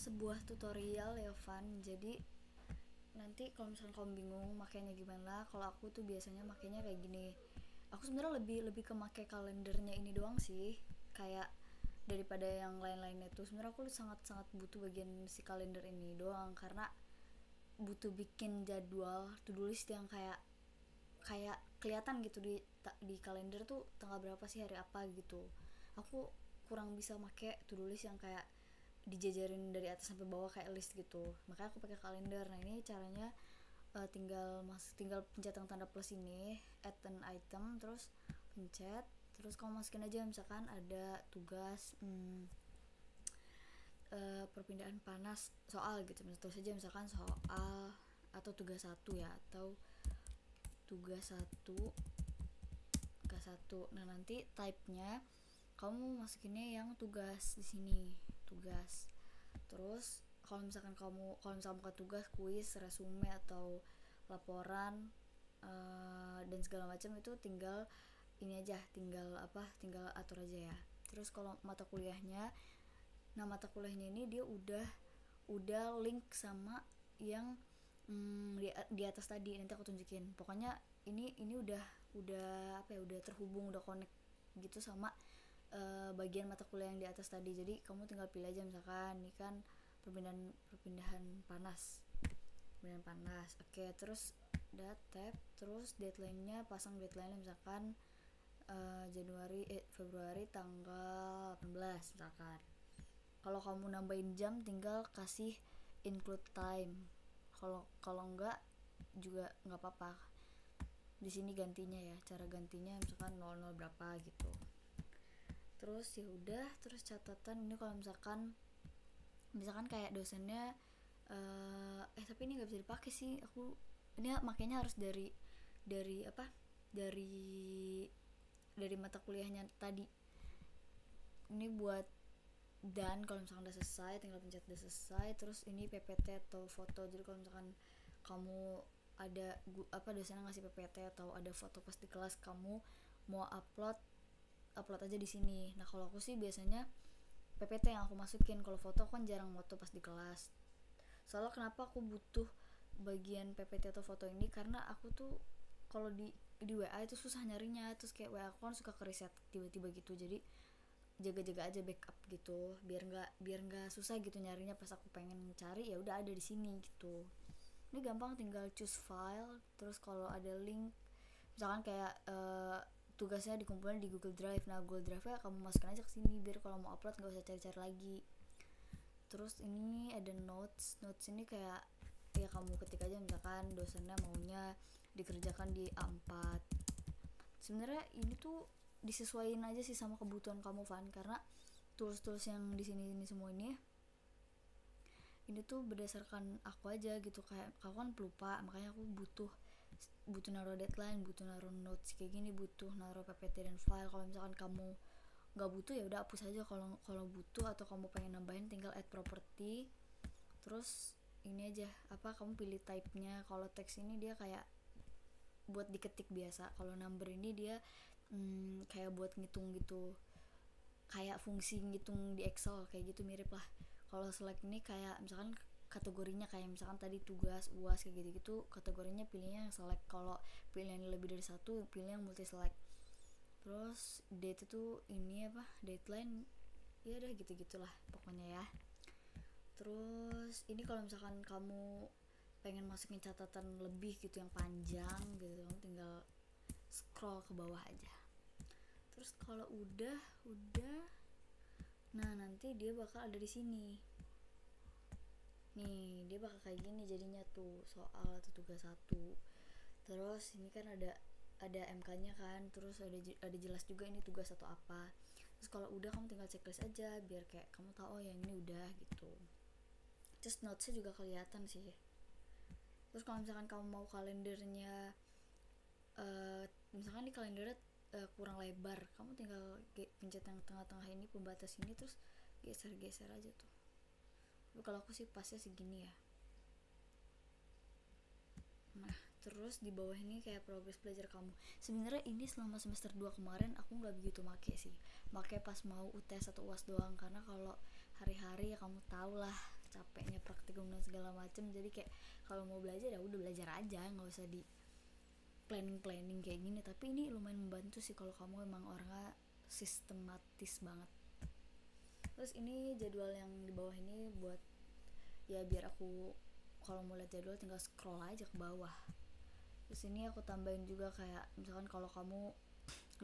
sebuah tutorial ya Van. Jadi nanti kalau misalkan kamu bingung makainya gimana, kalau aku tuh biasanya makainya kayak gini. Aku sebenarnya lebih ke make kalendernya ini doang sih, kayak daripada yang lain-lainnya tuh. Sebenarnya aku sangat butuh bagian si kalender ini doang, karena butuh bikin jadwal to do list yang kayak kayak kelihatan gitu di kalender tuh tanggal berapa sih, hari apa gitu. Aku kurang bisa make to do list yang kayak dijajarin dari atas sampai bawah kayak list gitu, makanya aku pakai kalender. Nah ini caranya, tinggal pencet yang tanda plus ini, add an item, terus pencet, terus kamu masukin aja misalkan ada tugas perpindahan panas soal gitu, terus saja misalkan soal atau tugas satu ya, atau tugas satu tugas satu. Nah nanti type-nya kamu masukinnya yang tugas di sini, tugas. Terus kalau misalkan bukan tugas, kuis, resume atau laporan dan segala macam, itu tinggal ini aja, tinggal atur aja ya. Terus kalau mata kuliahnya, nah mata kuliahnya ini dia udah link sama yang di atas tadi, nanti aku tunjukin. Pokoknya ini udah apa ya, udah terhubung, udah connect gitu sama bagian mata kuliah yang di atas tadi. Jadi kamu tinggal pilih aja, misalkan ini kan perpindahan panas. Oke, terus udah tab, terus deadline-nya pasang deadline-nya misalkan Februari tanggal 18 misalkan. Kalau kamu nambahin jam tinggal kasih include time. Kalau enggak juga nggak apa-apa. Di sini gantinya ya, cara gantinya misalkan 00 berapa gitu. Terus ya udah, terus catatan ini kalau misalkan kayak dosennya tapi ini nggak bisa dipakai sih, aku ini makanya harus dari apa dari mata kuliahnya tadi. Ini buat, dan kalau misalkan udah selesai tinggal pencet udah selesai. Terus ini PPT atau foto, jadi kalau misalkan kamu ada dosennya ngasih PPT atau ada foto pas di kelas, kamu mau upload aja di sini. Nah kalau aku sih biasanya PPT yang aku masukin, kalau foto kan jarang foto pas di kelas. Soalnya kenapa aku butuh bagian PPT atau foto ini, karena aku tuh kalau di WA itu susah nyarinya. Terus kayak WA aku kan suka ke reset tiba-tiba gitu, jadi jaga-jaga aja backup gitu, biar nggak susah gitu nyarinya pas aku pengen cari, ya udah ada di sini gitu. Ini gampang, tinggal choose file, terus kalau ada link misalkan kayak tugasnya dikumpulin di Google Drive, nah Google Drive-nya kamu masukin aja ke sini, biar kalau mau upload nggak usah cari-cari lagi. Terus ini ada notes ini kayak ya kamu ketik aja, misalkan dosennya maunya dikerjakan di A4. Sebenarnya ini tuh disesuaiin aja sih sama kebutuhan kamu, Van, karena tools yang di sini semua ini tuh berdasarkan aku aja gitu. Kayak aku kan pelupa, makanya aku butuh naruh deadline, butuh naruh notes kayak gini, butuh naruh PPT dan file. Kalau misalkan kamu nggak butuh ya udah hapus aja. Kalau butuh atau kamu pengen nambahin tinggal add property. Terus ini aja, kamu pilih type-nya. Kalau teks ini dia kayak buat diketik biasa, kalau number ini dia kayak buat ngitung gitu, kayak fungsi ngitung di Excel kayak gitu, mirip lah. Kalau select ini kayak misalkan kategorinya, kayak misalkan tadi tugas, UAS kayak gitu-gitu, kategorinya pilihnya yang select. Kalau pilihannya lebih dari satu, pilih yang multi select. Terus date itu ini deadline, ya udah gitu-gitulah pokoknya ya. Terus ini kalau misalkan kamu pengen masukin catatan lebih gitu yang panjang gitu, kamu tinggal scroll ke bawah aja. Terus kalau udah nah nanti dia bakal ada di sini nih, dia bakal kayak gini jadinya tuh, soal atau tugas satu. Terus ini kan ada MK-nya kan, terus ada jelas juga ini tugas atau apa. Terus kalau udah kamu tinggal checklist aja, biar kayak kamu tahu oh yang ini udah gitu. Terus notesnya juga kelihatan sih. Terus kalau misalkan kamu mau kalendernya misalkan di kalendernya kurang lebar, kamu tinggal pencet yang tengah-tengah ini, pembatas ini, terus geser aja tuh. Tapi kalau aku sih pasnya segini ya. Nah terus di bawah ini kayak progres belajar kamu. Sebenarnya ini selama semester 2 kemarin aku nggak begitu make pas mau UTS atau UAS doang, karena kalau hari-hari ya kamu tau lah capeknya praktikum dan segala macem. Jadi kayak kalau mau belajar ya udah belajar aja, nggak usah di planning kayak gini. Tapi ini lumayan membantu sih kalau kamu emang orangnya sistematis banget. Terus ini jadwal yang di bawah ini buat ya biar aku kalau mau lihat jadwal tinggal scroll aja ke bawah. Terus ini aku tambahin juga kayak misalkan kalau kamu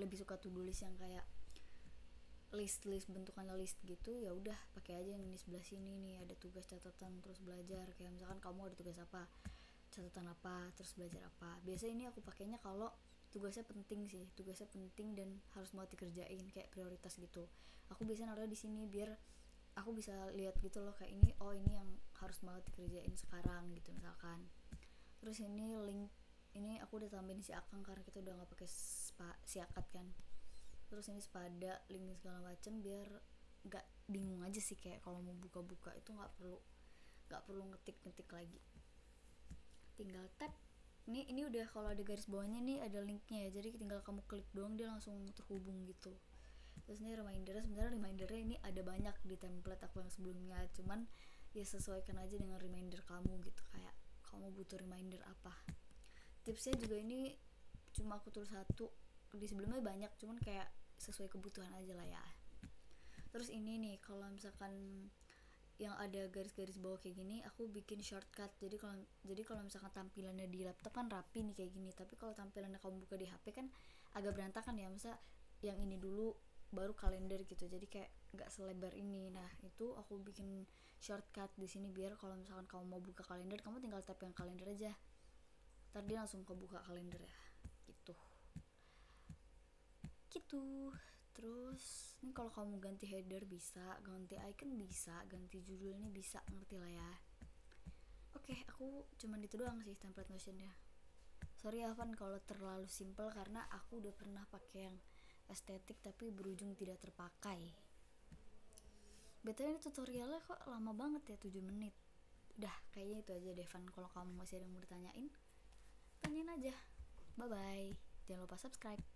lebih suka to-do list yang kayak list bentukan list gitu, ya udah pakai aja yang di sebelah sini nih, ada tugas, catatan, terus belajar. Kayak misalkan kamu ada tugas apa, catatan apa, terus belajar apa. Biasa ini aku pakainya kalau tugasnya penting sih, tugasnya penting dan harus banget dikerjain, kayak prioritas gitu. Aku biasanya naruh di sini biar aku bisa lihat gitu loh, kayak ini, oh ini yang harus banget dikerjain sekarang gitu misalkan. Terus ini link ini aku udah tambahin si Akang karena kita udah nggak pakai si Akad kan. Terus ini sepada link segala macem biar nggak bingung aja sih, kayak kalau mau buka-buka itu nggak perlu ngetik lagi, tinggal tap. Ini udah kalau ada garis bawahnya nih ada linknya ya, jadi tinggal kamu klik doang dia langsung terhubung gitu. Terus ini sebenarnya remindernya ini ada banyak di template aku yang sebelumnya, cuman ya sesuaikan aja dengan reminder kamu gitu, kayak kamu butuh reminder apa. Tipsnya juga ini cuma aku tulis satu, di sebelumnya banyak cuman kayak sesuai kebutuhan aja lah ya. Terus ini nih kalau misalkan yang ada garis-garis bawah kayak gini aku bikin shortcut. Jadi kalau misalkan tampilannya di laptop kan rapi nih kayak gini, tapi kalau tampilannya kamu buka di HP kan agak berantakan ya, masa yang ini dulu baru kalender gitu, jadi kayak nggak selebar ini. Nah itu aku bikin shortcut di sini biar kalau misalkan kamu mau buka kalender kamu tinggal tap yang kalender aja, ntar dia langsung kebuka kalender ya gitu. Terus ini kalau kamu ganti header bisa, ganti icon bisa, ganti judulnya bisa, ngerti lah ya. Oke, aku cuman itu doang sih template Notionnya. Sorry Avan kalau terlalu simple karena aku udah pernah pakai yang estetik tapi berujung tidak terpakai. BTW ini tutorialnya kok lama banget ya, 7 menit. Udah, kayaknya itu aja deh Van. Kalau kamu masih ada yang mau ditanyain, tanyain aja. Bye bye. Jangan lupa subscribe.